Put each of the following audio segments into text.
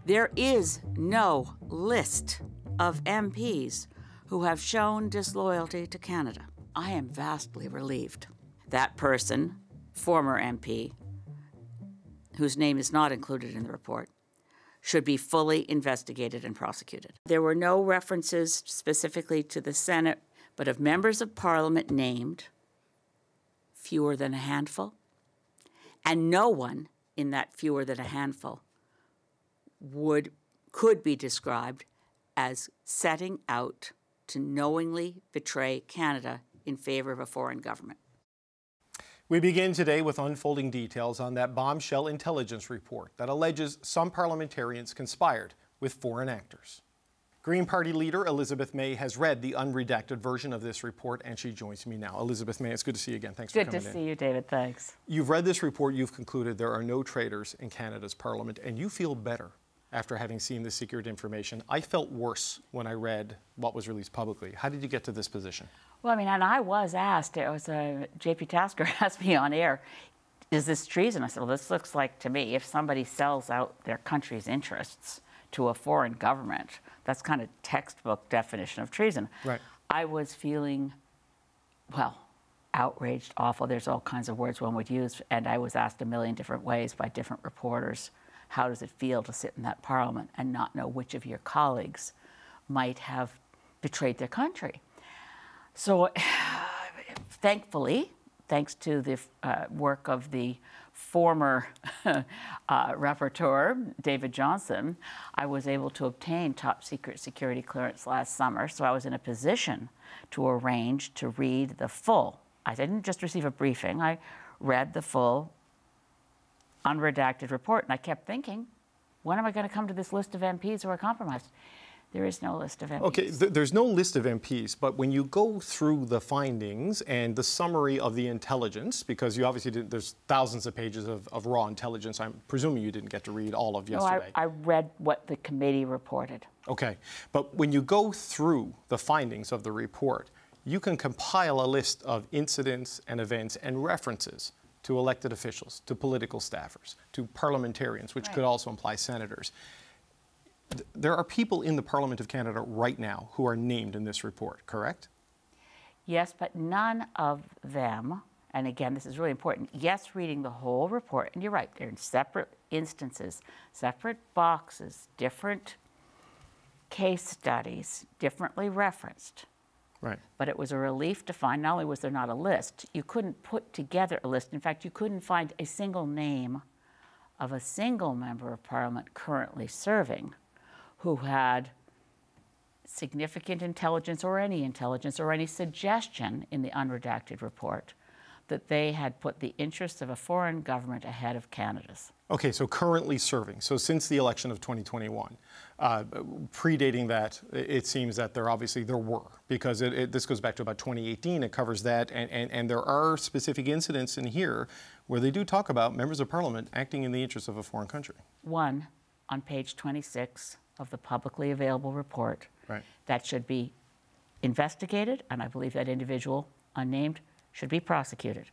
There is no list of MPs who have shown disloyalty to Canada. I am vastly relieved. That person, former MP, whose name is not included in the report, should be fully investigated and prosecuted. There were no references specifically to the Senate, but of members of Parliament named, fewer than a handful, and no one in that fewer than a handful could be described as setting out to knowingly betray Canada in favor of a foreign government. We begin today with unfolding details on that bombshell intelligence report that alleges some parliamentarians conspired with foreign actors. Green Party leader Elizabeth May has read the unredacted version of this report, and she joins me now. Elizabeth May, it's good to see you again. Thanks for coming in. Good to see you, David. Thanks. You've read this report. You've concluded there are no traitors in Canada's parliament, and you feel better after having seen the secret information. I felt worse when I read what was released publicly. How did you get to this position? Well, I mean, and I was asked, it was J.P. Tasker asked me on air, is this treason? I said, well, this looks like to me, if somebody sells out their country's interests to a foreign government, that's kind of textbook definition of treason. Right. I was feeling, well, outraged, awful. There's all kinds of words one would use, and I was asked a million different ways by different reporters, how does it feel to sit in that parliament and not know which of your colleagues might have betrayed their country? So thankfully, thanks to the work of the former rapporteur, David Johnson, I was able to obtain top secret security clearance last summer. So I was in a position to arrange to read the full. I didn't just receive a briefing. I read the full unredacted report. And I kept thinking, when am I going to come to this list of MPs who are compromised? There is no list of MPs. Okay, there's no list of MPs, but when you go through the findings and the summary of the intelligence, because you obviously didn't, there's thousands of pages of raw intelligence. I'm presuming you didn't get to read all of yesterday. No, I read what the committee reported. Okay, but when you go through the findings of the report, you can compile a list of incidents and events and references to elected officials, to political staffers, to parliamentarians, which could also imply senators. There are people in the Parliament of Canada right now who are named in this report, correct? Yes, but none of them, and again, this is really important, yes, reading the whole report, and you're right, they're in separate instances, separate boxes, different case studies, differently referenced. Right. But it was a relief to find, not only was there not a list, you couldn't put together a list. In fact, you couldn't find a single name of a single member of Parliament currently serving who had significant intelligence or any suggestion in the unredacted report that they had put the interests of a foreign government ahead of Canada's. Okay, so currently serving. So since the election of 2021, predating that, it seems that there were, because this goes back to about 2018. It covers that, and there are specific incidents in here where they do talk about members of Parliament acting in the interests of a foreign country. One, on page 26 of the publicly available report, that should be investigated, and I believe that individual, unnamed, should be prosecuted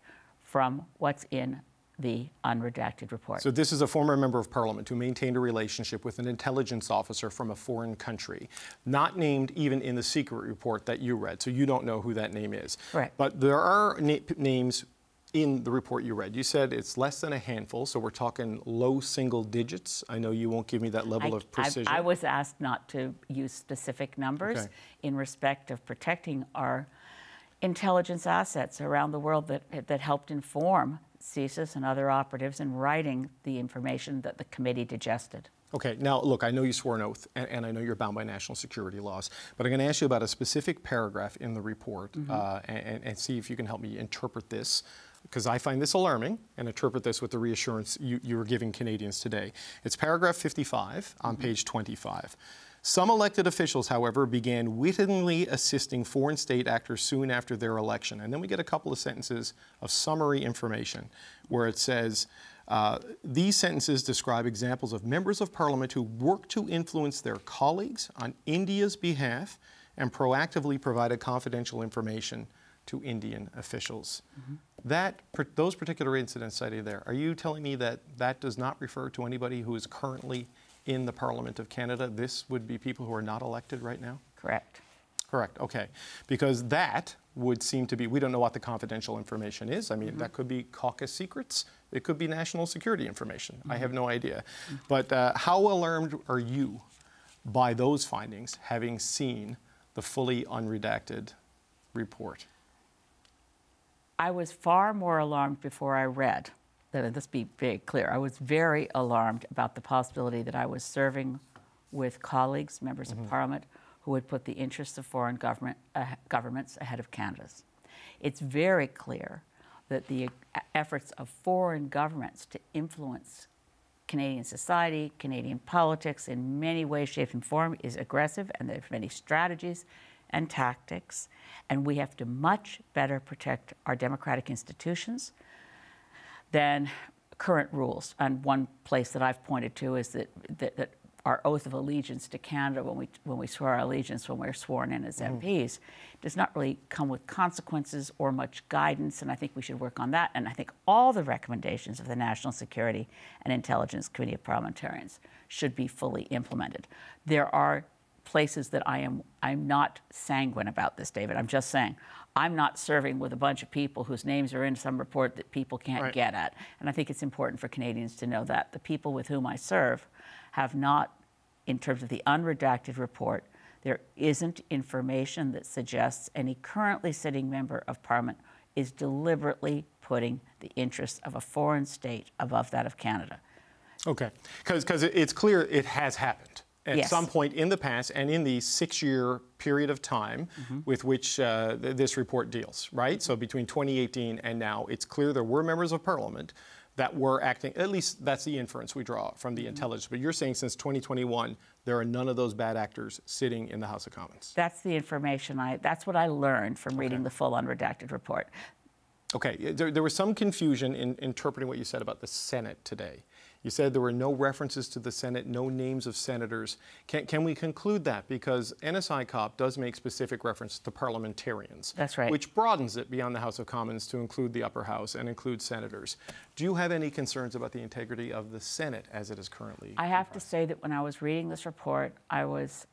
from what's in the unredacted report. So this is a former member of Parliament who maintained a relationship with an intelligence officer from a foreign country, not named even in the secret report that you read, so you don't know who that name is. Right. But there are names in the report you read. You said it's less than a handful, so we're talking low single digits. I know you won't give me that level of precision. I was asked not to use specific numbers in respect of protecting our intelligence assets around the world that helped inform CSIS and other operatives in writing the information that the committee digested. Okay, now look, I know you swore an oath, and I know you're bound by national security laws, but I'm going to ask you about a specific paragraph in the report and see if you can help me interpret this, because I find this alarming, and interpret this with the reassurance you were giving Canadians today. It's paragraph 55 on page 25. Some elected officials, however, began wittingly assisting foreign state actors soon after their election. And then we get a couple of sentences of summary information where it says, these sentences describe examples of members of Parliament who worked to influence their colleagues on India's behalf and proactively provided confidential information to Indian officials. Those particular incidents cited there, are you telling me that that does not refer to anybody who is currently in the Parliament of Canada, this would be people who are not elected right now? Correct. Correct, okay. Because that would seem to be, we don't know what the confidential information is. I mean, that could be caucus secrets. It could be national security information. I have no idea. But how alarmed are you by those findings, having seen the fully unredacted report? I was far more alarmed before I read. Let's be very clear. I was very alarmed about the possibility that I was serving with colleagues, members of Parliament, who would put the interests of foreign governments ahead of Canada's. It's very clear that the efforts of foreign governments to influence Canadian society, Canadian politics in many ways, shapes, and form is aggressive, and there's many strategies and tactics, and we have to much better protect our democratic institutions than current rules. And one place that I've pointed to is that our oath of allegiance to Canada, when we swear our allegiance, when we're sworn in as MPs, does not really come with consequences or much guidance, and I think we should work on that. And I think all the recommendations of the National Security and Intelligence Committee of Parliamentarians should be fully implemented. There are places that I'm not sanguine about this, David. I'm just saying, I'm not serving with a bunch of people whose names are in some report that people can't get at. And I think it's important for Canadians to know that. The people with whom I serve have not, in terms of the unredacted report, there isn't information that suggests any currently sitting member of Parliament is deliberately putting the interests of a foreign state above that of Canada. Okay, because it's clear it has happened at some point in the past and in the 6-year period of time with which this report deals, right? So between 2018 and now, it's clear there were members of Parliament that were acting, at least that's the inference we draw from the intelligence. But you're saying since 2021, there are none of those bad actors sitting in the House of Commons. That's the information that's what I learned from reading the full unredacted report. Okay, there was some confusion in interpreting what you said about the Senate today. You said there were no references to the Senate, no names of senators. Can we conclude that? Because NSI COP does make specific reference to parliamentarians. That's right. Which broadens it beyond the House of Commons to include the upper house and include senators. Do you have any concerns about the integrity of the Senate as it is currently? I have to say that when I was reading this report, I was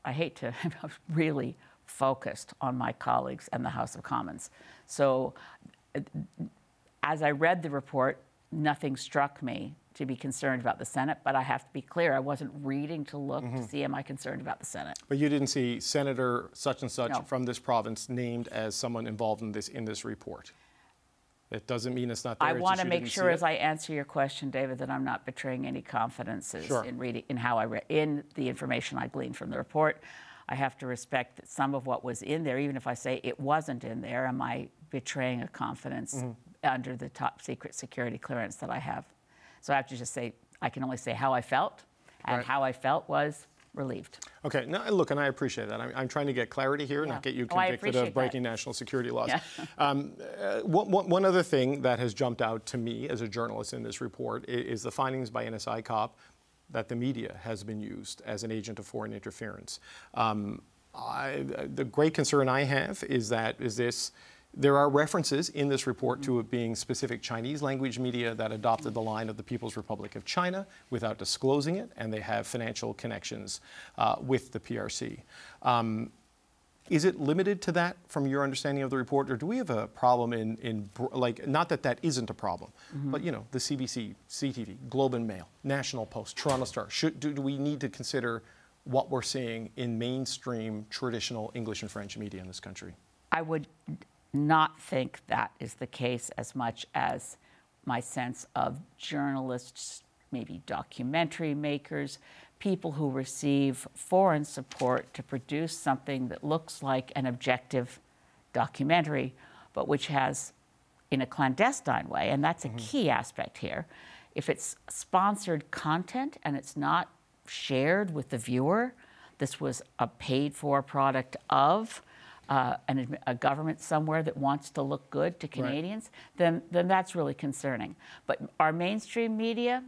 really focused on my colleagues and the House of Commons. So as I read the report, nothing struck me to be concerned about the Senate, but I have to be clear, I wasn't reading to look to see am I concerned about the Senate. But you didn't see Senator such and such from this province named as someone involved in this report. It doesn't mean it's not there. I want to make sure as I answer your question, David, that I'm not betraying any confidences in reading, in how I read, in the information I gleaned from the report. I have to respect that some of what was in there, even if I say it wasn't in there, am I betraying a confidence under the top secret security clearance that I have? So I have to just say, I can only say how I felt, and how I felt was relieved. Okay, now look, and I appreciate that. I'm trying to get clarity here, not get you convicted of breaking national security laws. One other thing that has jumped out to me as a journalist in this report is the findings by NSI COP that the media has been used as an agent of foreign interference. The great concern I have is there are references in this report to it being specific Chinese language media that adopted the line of the People's Republic of China without disclosing it, and they have financial connections with the PRC. Is it limited to that from your understanding of the report, or do we have a problem like, not that that isn't a problem, but you know, the CBC, CTV, Globe and Mail, National Post, Toronto Star, do we need to consider what we're seeing in mainstream traditional English and French media in this country? I would not think that is the case as much as my sense of journalists, maybe documentary makers, people who receive foreign support to produce something that looks like an objective documentary, but which has, in a clandestine way, and that's a key aspect here, if it's sponsored content and it's not shared with the viewer, this was a paid-for product of a government somewhere that wants to look good to Canadians, then that's really concerning. But our mainstream media,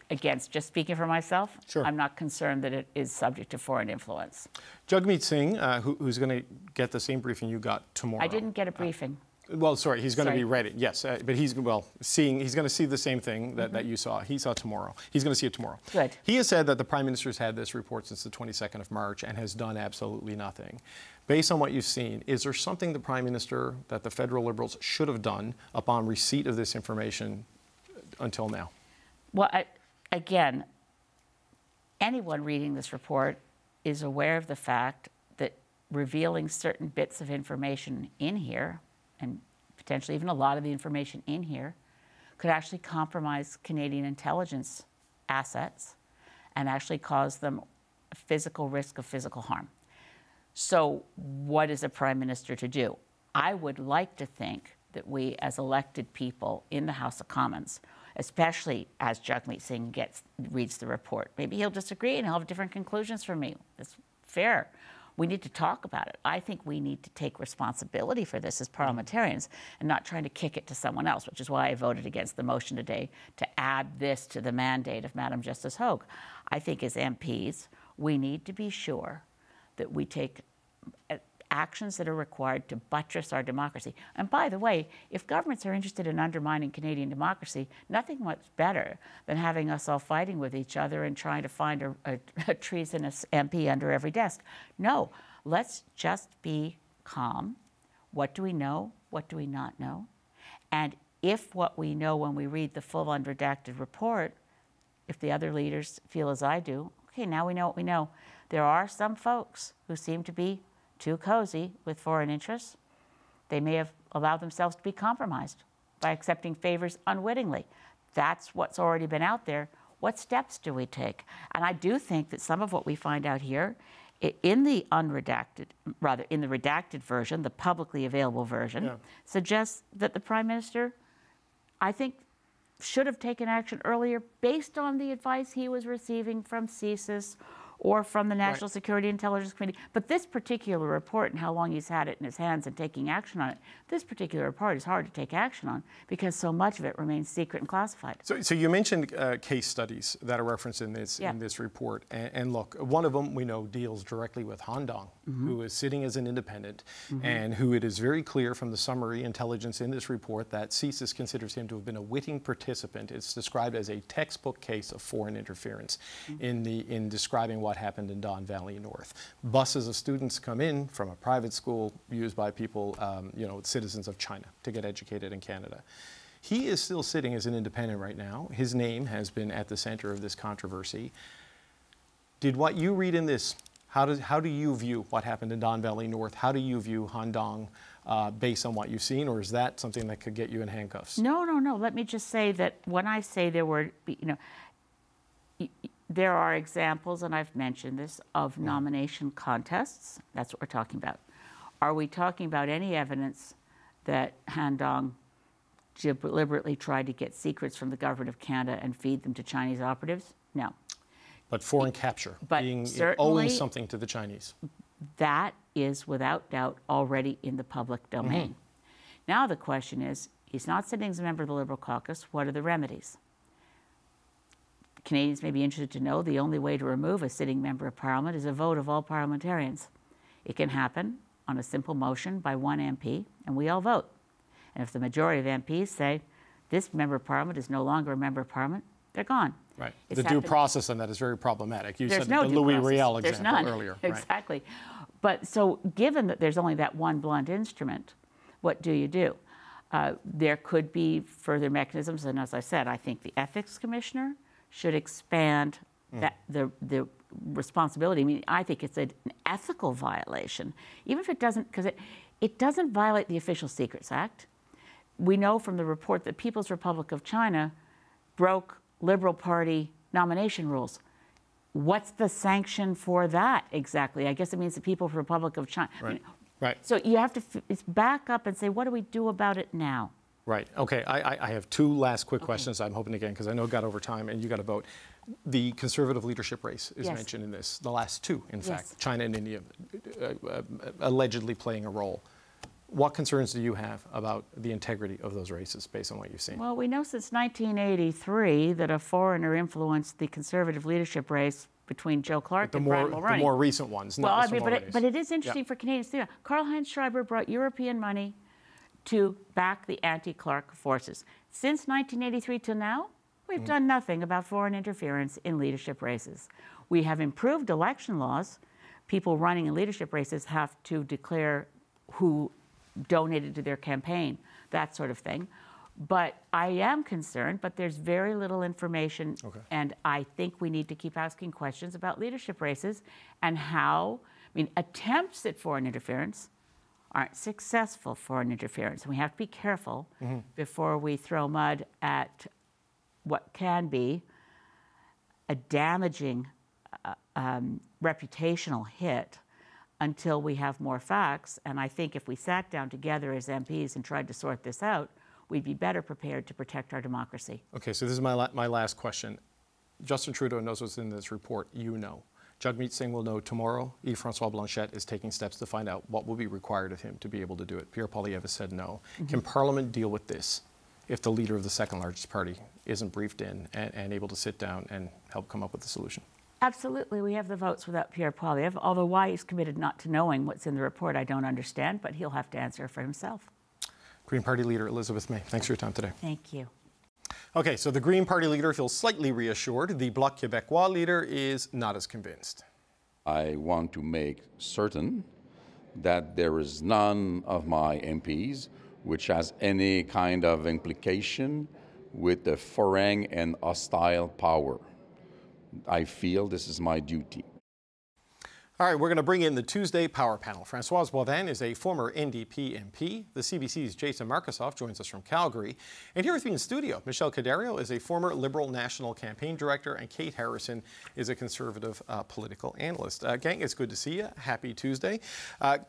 again, just speaking for myself, I'm not concerned that it is subject to foreign influence. Jagmeet Singh, who's going to get the same briefing you got tomorrow. I didn't get a briefing. Well, sorry, he's going to be ready. Yes, but he's going to see the same thing that you saw. He saw tomorrow. He's going to see it tomorrow. Good. He has said that the Prime Minister's had this report since the 22nd of March and has done absolutely nothing. Based on what you've seen, is there something the Prime Minister, that the federal Liberals should have done upon receipt of this information until now? Well, again, anyone reading this report is aware of the fact that revealing certain bits of information in here, and potentially even a lot of the information in here, could actually compromise Canadian intelligence assets and actually cause them a physical risk of physical harm. So what is a Prime Minister to do? I would like to think that we as elected people in the House of Commons, especially as Jagmeet Singh reads the report, maybe he'll disagree and he'll have different conclusions from me. That's fair. We need to talk about it. I think we need to take responsibility for this as parliamentarians and not trying to kick it to someone else, which is why I voted against the motion today to add this to the mandate of Madam Justice Hogue. I think as MPs, we need to be sure that we take actions that are required to buttress our democracy. And by the way, if governments are interested in undermining Canadian democracy, nothing much better than having us all fighting with each other and trying to find a treasonous MP under every desk. No, let's just be calm. What do we know? What do we not know? And if what we know when we read the full unredacted report, if the other leaders feel as I do, okay, now we know what we know. There are some folks who seem to be too cozy with foreign interests. They may have allowed themselves to be compromised by accepting favors unwittingly. That's what's already been out there. What steps do we take? And I do think that some of what we find out here in the unredacted, rather in the redacted version, the publicly available version, suggests that the Prime Minister, I think, should have taken action earlier based on the advice he was receiving from CSIS or from the National Security Intelligence Committee. But this particular report and how long he's had it in his hands and taking action on it, this particular report is hard to take action on because so much of it remains secret and classified. So you mentioned case studies that are referenced in this report. And look, one of them we know deals directly with Han Dong, who is sitting as an independent and who it is very clear from the summary intelligence in this report that CSIS considers him to have been a witting participant. It's described as a textbook case of foreign interference in describing what happened in Don Valley North. Buses of students come in from a private school used by people, citizens of China to get educated in Canada. He is still sitting as an independent right now. His name has been at the center of this controversy. Did what you read in this, how do you view what happened in Don Valley North? How do you view Han Dong based on what you've seen, or is that something that could get you in handcuffs? No. Let me just say that when I say there were, there are examples, and I've mentioned this, of nomination contests. That's what we're talking about. Are we talking about any evidence that Han Dong deliberately tried to get secrets from the government of Canada and feed them to Chinese operatives? No. But foreign capture, owing something to the Chinese. That is, without doubt, already in the public domain. Now the question is, he's not sitting as a member of the Liberal caucus. What are the remedies? Canadians may be interested to know the only way to remove a sitting member of Parliament is a vote of all parliamentarians. It can happen on a simple motion by one MP, and we all vote. And if the majority of MPs say, this member of Parliament is no longer a member of Parliament, they're gone. Right. The due process on that is very problematic. You said the Louis Riel example earlier. Right. Exactly. But so given that there's only that one blunt instrument, what do you do? There could be further mechanisms, and as I said, I think the Ethics Commissioner should expand the responsibility. I mean, I think it's an ethical violation, even if it doesn't, because it doesn't violate the Official Secrets Act. We know from the report that People's Republic of China broke Liberal Party nomination rules. What's the sanction for that exactly? I guess it means the People's Republic of China. Right. So you have to back up and say, what do we do about it now? Right. Okay. I have two last quick questions I'm hoping to get, because I know it got over time and you got to vote. The Conservative leadership race is mentioned in this. The last two, in fact, China and India, allegedly playing a role. What concerns do you have about the integrity of those races based on what you've seen? Well, we know since 1983 that a foreigner influenced the Conservative leadership race between Joe Clark and Brian Mulroney. The more recent ones, but it is interesting for Canadians to do that. Karl-Heinz Schreiber brought European money to back the anti-Clark forces. Since 1983 till now, we've done nothing about foreign interference in leadership races. We have improved election laws. People running in leadership races have to declare who donated to their campaign, that sort of thing. But I am concerned, but there's very little information, and I think we need to keep asking questions about leadership races and how, attempts at foreign interference aren't successful foreign interference. We have to be careful before we throw mud at what can be a damaging reputational hit until we have more facts. And I think if we sat down together as MPs and tried to sort this out, we'd be better prepared to protect our democracy. Okay, so this is my last question. Justin Trudeau knows what's in this report. You know. Jagmeet Singh will know tomorrow. Yves-François Blanchet is taking steps to find out what will be required of him to be able to do it. Pierre Poilievre has said no. Can Parliament deal with this if the leader of the second largest party isn't briefed in and able to sit down and help come up with a solution? Absolutely. We have the votes without Pierre Poilievre, although why he's committed not to knowing what's in the report, I don't understand, but he'll have to answer for himself. Green Party leader Elizabeth May, thanks for your time today. Thank you. Okay, so the Green Party leader feels slightly reassured. The Bloc Québécois leader is not as convinced. I want to make certain that there is none of my MPs which has any kind of implication with the foreign and hostile power. I feel this is my duty. All right, we're going to bring in the Tuesday Power Panel. Françoise Boivin is a former NDP MP. The CBC's Jason Markusoff joins us from Calgary. And here with me in studio, Michelle Cadario is a former Liberal National Campaign Director, and Kate Harrison is a Conservative political analyst. Gang, it's good to see you. Happy Tuesday.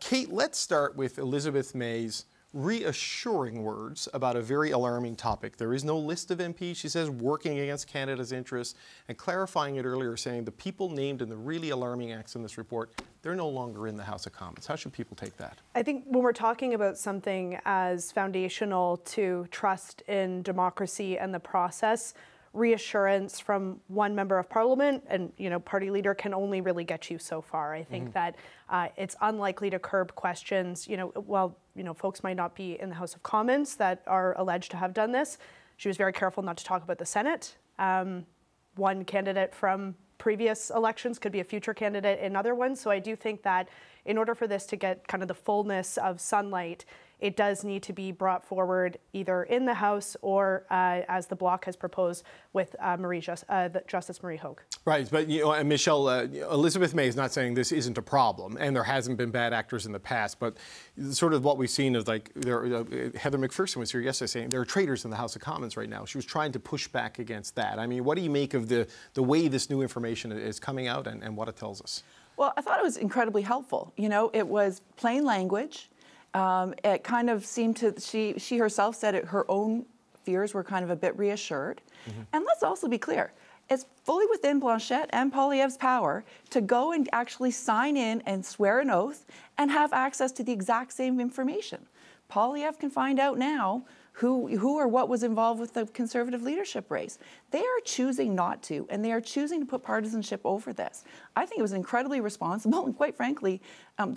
Kate, let's start with Elizabeth May's reassuring words about a very alarming topic. There is no list of MPs, she says, working against Canada's interests, and clarifying it earlier, saying the people named in the really alarming acts in this report, they're no longer in the House of Commons. How should people take that? I think when we're talking about something as foundational to trust in democracy and the process, reassurance from one member of parliament and, party leader can only really get you so far. I think that it's unlikely to curb questions. Folks might not be in the House of Commons that are alleged to have done this. She was very careful not to talk about the Senate. One candidate from previous elections could be a future candidate in other ones. So I do think that in order for this to get kind of the fullness of sunlight, it does need to be brought forward either in the House or as the Bloc has proposed with Justice Marie Hogue. Right, but and Michelle, Elizabeth May is not saying this isn't a problem, and there hasn't been bad actors in the past, but sort of what we've seen is like, Heather McPherson was here yesterday saying there are traitors in the House of Commons right now. She was trying to push back against that. I mean, what do you make of the way this new information is coming out and what it tells us? Well, I thought it was incredibly helpful. It was plain language. It kind of seemed to, she herself said her own fears were kind of a bit reassured. And let's also be clear, it's fully within Blanchet and Poilievre's power to go and actually sign in and swear an oath and have access to the exact same information. Poilievre can find out now who or what was involved with the Conservative leadership race. They are choosing not to, and they are choosing to put partisanship over this. I think it was incredibly responsible, and quite frankly,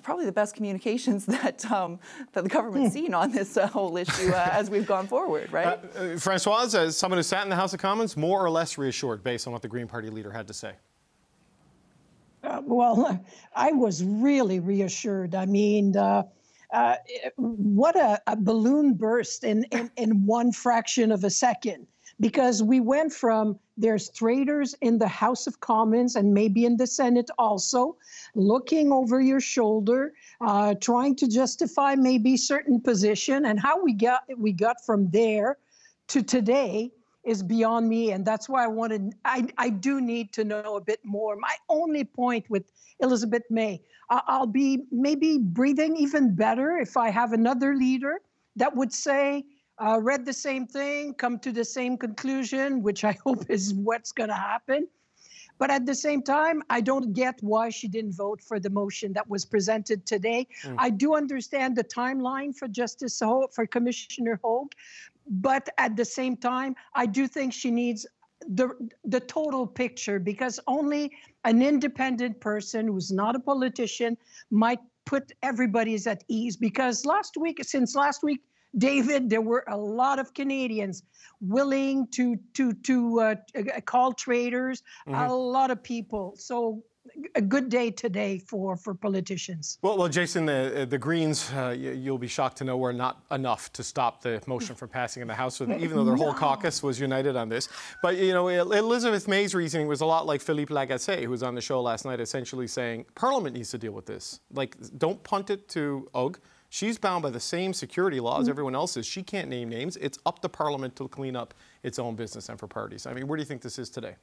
probably the best communications that the government's seen on this whole issue as we've gone forward, right? Françoise, as someone who sat in the House of Commons, more or less reassured based on what the Green Party leader had to say? Well, I was really reassured. I mean, what a balloon burst in one fraction of a second, because we went from there's traitors in the House of Commons and maybe in the Senate also, looking over your shoulder, trying to justify maybe certain position, and how we got from there to today is beyond me, and that's why I do need to know a bit more. My only point with Elizabeth May, I'll be maybe breathing even better if I have another leader that would say, read the same thing, come to the same conclusion, which I hope is what's going to happen. But at the same time, I don't get why she didn't vote for the motion that was presented today. I do understand the timeline for Commissioner Hogue, but at the same time, I do think she needs the total picture, because only an independent person who's not a politician might put everybody's at ease. Because since last week, David, there were a lot of Canadians willing to call traitors, a lot of people. So a good day today for politicians. Well, Jason, the Greens, you'll be shocked to know, were not enough to stop the motion from passing in the House, even though their whole caucus was united on this. But, you know, Elizabeth May's reasoning was a lot like Philippe Lagacé, who was on the show last night, essentially saying Parliament needs to deal with this. Like, don't punt it to UG. She's bound by the same security law as everyone else is. She can't name names. It's up to Parliament to clean up its own business and for parties. I mean, where do you think this is today?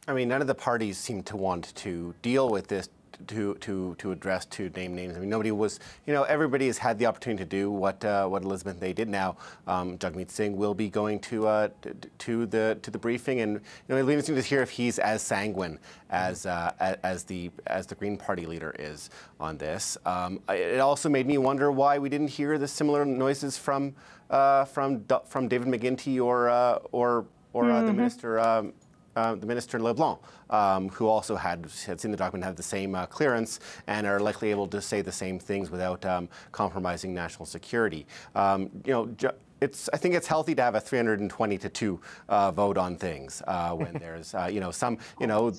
I mean, none of the parties seem to want to deal with this, to address, to name names. I mean, nobody was, you know, everybody has had the opportunity to do what Elizabeth May did. Now, Jagmeet Singh will be going to the briefing, and you know, it'll be interesting to hear if he's as sanguine as the Green Party leader is on this. It also made me wonder why we didn't hear the similar noises from David McGuinty or the minister. The Minister LeBlanc, who also had seen the document, have the same clearance and are likely able to say the same things without compromising national security. You know, I think it's healthy to have a 320-2 vote on things when there's, you know, some, you know,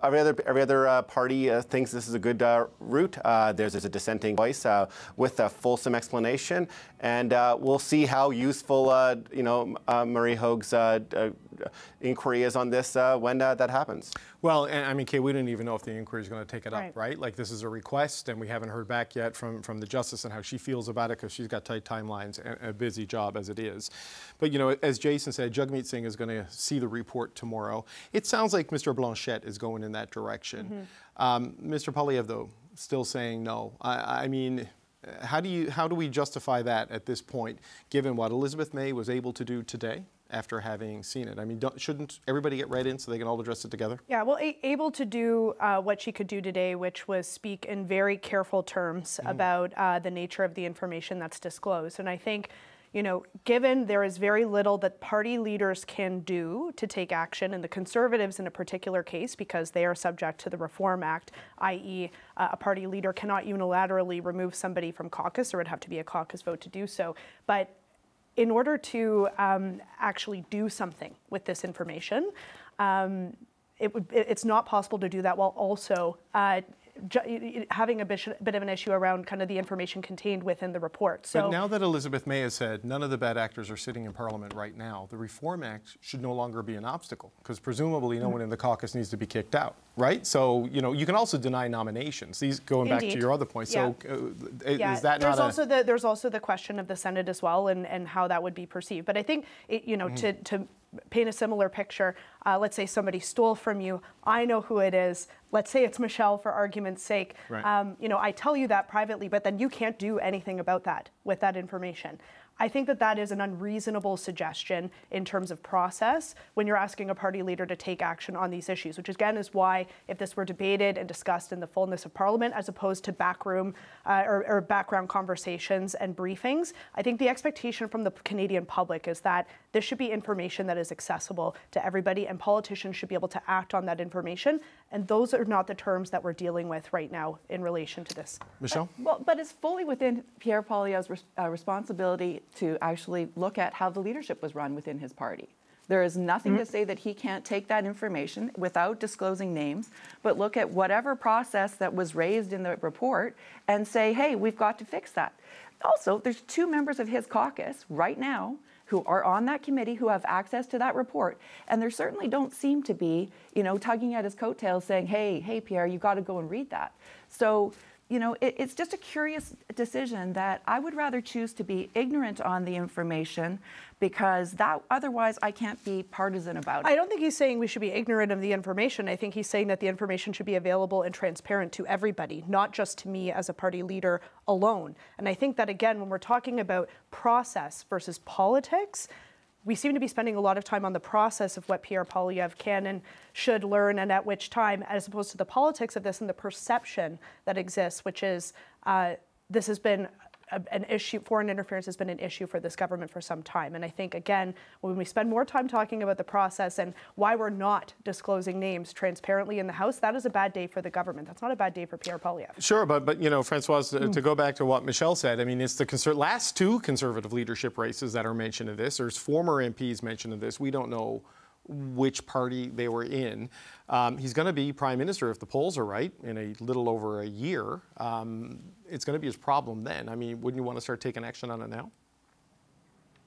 every other party thinks this is a good route. There's a dissenting voice with a fulsome explanation, and we'll see how useful, you know, Murray Hoag's inquiry is on this when that happens. Well, and I mean, Kay, we don't even know if the inquiry is going to take it up, right? Like, this is a request, and we haven't heard back yet from the Justice and how she feels about it, because she's got tight timelines and a busy job as it is. But, you know, as Jason said, Jagmeet Singh is going to see the report tomorrow. It sounds like Mr. Blanchette is going in that direction. Mr. Poilievre, though, still saying no. I mean, how do we justify that at this point, given what Elizabeth May was able to do today after having seen it? I mean, shouldn't everybody get read in so they can all address it together? Yeah, well, able to do what she could do today, which was speak in very careful terms about the nature of the information that's disclosed. And I think, you know, given there is very little that party leaders can do to take action, and the Conservatives in a particular case, because they are subject to the Reform Act, i.e. A party leader cannot unilaterally remove somebody from caucus, or it would have to be a caucus vote to do so. But in order to actually do something with this information, it's not possible to do that while also having a bit of an issue around kind of the information contained within the report. So, but now that Elizabeth May has said none of the bad actors are sitting in Parliament right now, the Reform Act should no longer be an obstacle, because presumably no one in the caucus needs to be kicked out, right? So, you know, you can also deny nominations. These going back to your other point. So, is that there's not there's also the question of the Senate as well, and how that would be perceived. But I think, you know, to paint a similar picture, let's say somebody stole from you. I know who it is. Let's say it's Michelle, for argument's sake. Right. You know, I tell you that privately, but then you can't do anything about that with that information. I think that that is an unreasonable suggestion in terms of process when you're asking a party leader to take action on these issues, which again is why, if this were debated and discussed in the fullness of Parliament as opposed to backroom or background conversations and briefings, I think the expectation from the Canadian public is that this should be information that is accessible to everybody, and politicians should be able to act on that information. And those are not the terms that we're dealing with right now in relation to this. Michelle? Well, but it's fully within Pierre Poilievre's responsibility to actually look at how the leadership was run within his party. There is nothing to say that he can't take that information without disclosing names, but look at whatever process that was raised in the report and say, hey, we've got to fix that. Also, there's 2 members of his caucus right now who are on that committee who have access to that report, and there certainly don't seem to be, you know, tugging at his coattails saying, hey, Pierre, you got to go and read that. So, you know, it's just a curious decision that I would rather choose to be ignorant on the information, because that otherwise I can't be partisan about it. I don't think he's saying we should be ignorant of the information. I think he's saying that the information should be available and transparent to everybody, not just to me as a party leader alone. And I think that, again, when we're talking about process versus politics, we seem to be spending a lot of time on the process of what Pierre Poilievre can and should learn, and at which time, as opposed to the politics of this and the perception that exists, which is this has been an issue. Foreign interference has been an issue for this government for some time. And I think, again, when we spend more time talking about the process and why we're not disclosing names transparently in the House, that is a bad day for the government. That's not a bad day for Pierre Poilievre. Sure, but you know, Françoise, to go back to what Michelle said, I mean, it's the last two Conservative leadership races that are mentioned in this. There's former MPs mentioned in this. We don't know which party they were in. He's going to be Prime Minister, if the polls are right, in a little over a year. It's going to be his problem then. I mean, wouldn't you want to start taking action on it now?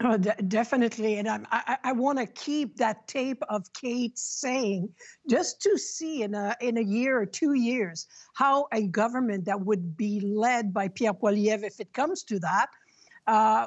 Oh, definitely. And I want to keep that tape of Kate saying, just to see in a year or 2 years, how a government that would be led by Pierre Poilievre, if it comes to that,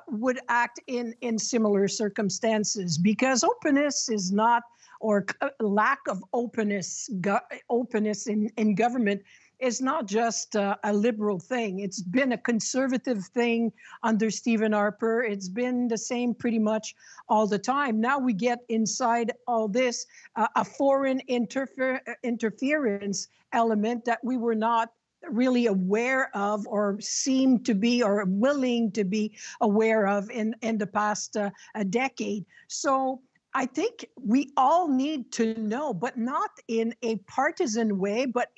would act in similar circumstances, because openness is not, or lack of openness in government is not just a liberal thing. It's been a conservative thing under Stephen Harper. It's been the same pretty much all the time. Now we get inside all this, a foreign interference element that we were not really aware of, or seem to be, or willing to be aware of in the past a decade. So I think we all need to know, but not in a partisan way, but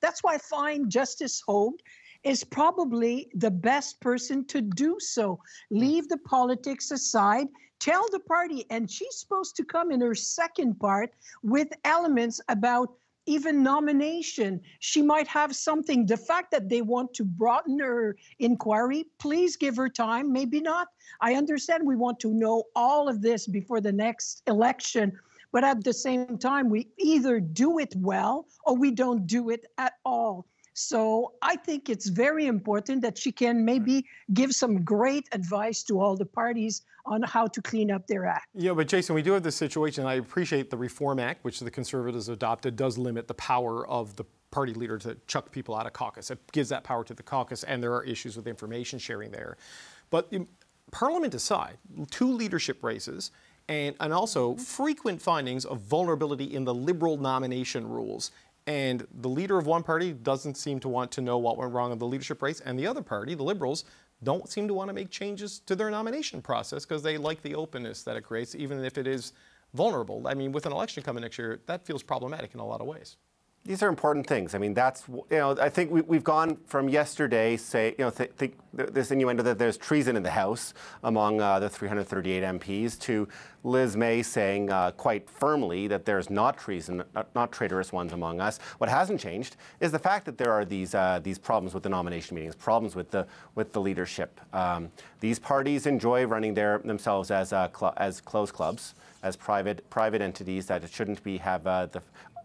that's why I find Justice Hogue is probably the best person to do so. Leave the politics aside, tell the party, and she's supposed to come in her second part with elements about even nomination. She might have something. The fact that they want to broaden her inquiry, please give her time. Maybe not. I understand we want to know all of this before the next election, but at the same time, we either do it well or we don't do it at all. So I think it's very important that she can maybe give some great advice to all the parties on how to clean up their act. Yeah, but Jason, we do have this situation. I appreciate the Reform Act, which the Conservatives adopted, does limit the power of the party leader to chuck people out of caucus. It gives that power to the caucus, and there are issues with information sharing there. But Parliament aside, two leadership races, and also frequent findings of vulnerability in the Liberal nomination rules. And the leader of one party doesn't seem to want to know what went wrong in the leadership race, and the other party, the Liberals, don't seem to want to make changes to their nomination process because they like the openness that it creates, even if it is vulnerable. I mean, with an election coming next year, that feels problematic in a lot of ways. These are important things. I mean, that's, I think we've gone from yesterday, think this innuendo that there's treason in the House among the 338 MPs, to Liz May saying quite firmly that there's not treason, not traitorous ones among us. What hasn't changed is the fact that there are these problems with the nomination meetings, problems with the leadership. These parties enjoy running themselves as closed clubs, as private entities that shouldn't have the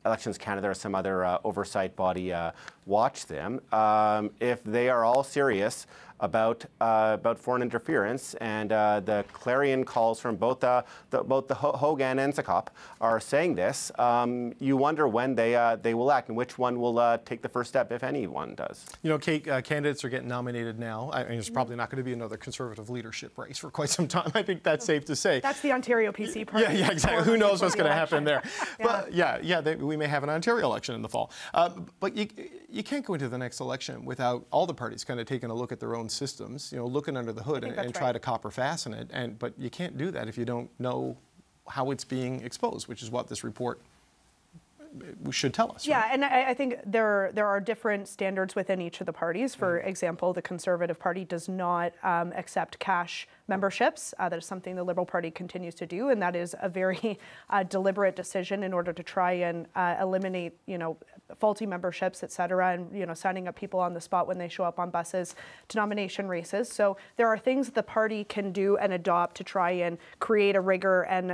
Elections Canada or some other oversight body watch them. If they are all serious about foreign interference, and the clarion calls from both the Hogue and Ensicop are saying this, you wonder when they will act and which one will take the first step, if anyone does. You know, Kate, candidates are getting nominated now. I mean, there's probably not going to be another Conservative leadership race for quite some time. I think that's safe to say. That's the Ontario PC party. Yeah, exactly. Who knows what's going to happen there? But we may have an Ontario election in the fall. But you can't go into the next election without all the parties kind of taking a look at their own systems, you know, looking under the hood and try to copper fasten it. But you can't do that if you don't know how it's being exposed, which is what this report should tell us. Yeah, right? and I think there are different standards within each of the parties. For example, the Conservative Party does not accept cash memberships. That is something the Liberal Party continues to do, and that is a very deliberate decision in order to try and eliminate, faulty memberships, et cetera, and signing up people on the spot when they show up on buses to nomination races. So there are things that the party can do and adopt to try and create a rigor and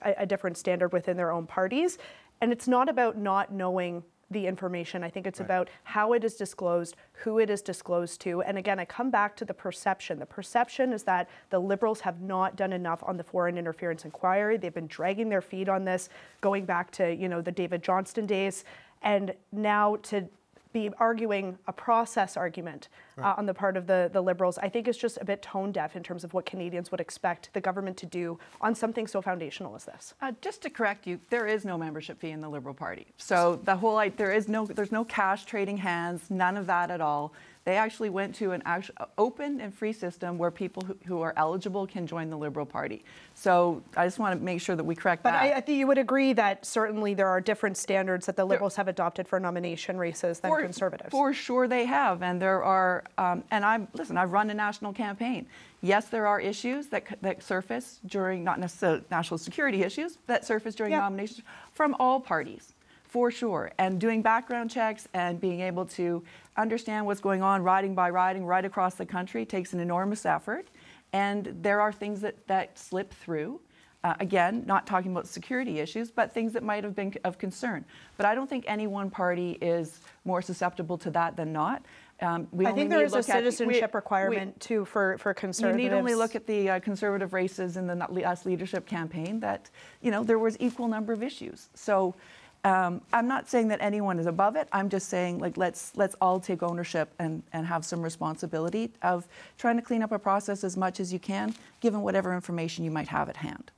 a different standard within their own parties. And it's not about not knowing the information. I think it's about how it is disclosed, who it is disclosed to. And again, I come back to the perception. The perception is that the Liberals have not done enough on the foreign interference inquiry. They've been dragging their feet on this, going back to, the David Johnston days. And now to be arguing a process argument on the part of the Liberals, I think is just a bit tone deaf in terms of what Canadians would expect the government to do on something so foundational as this. Just to correct you, there is no membership fee in the Liberal Party. So the whole there's no cash trading hands, none of that at all. They actually went to an open and free system where people who are eligible can join the Liberal Party. So I just want to make sure that we correct that. But I think you would agree that certainly there are different standards that the Liberals have adopted for nomination races than Conservatives. For sure they have. And there are, listen, I've run a national campaign. Yes, there are issues that surface during, not necessarily national security issues, that surface during nominations from all parties, for sure. And doing background checks and being able to understand what's going on riding by riding right across the country takes an enormous effort. And there are things that slip through. Again, not talking about security issues, but things that might have been of concern. But I don't think any one party is more susceptible to that than not. I think there is a citizenship requirement too for Conservatives. You need only look at the Conservative races in the last leadership campaign that, there was equal number of issues. So I'm not saying that anyone is above it. I'm just saying, let's all take ownership and have some responsibility of trying to clean up a process as much as you can, given whatever information you might have at hand.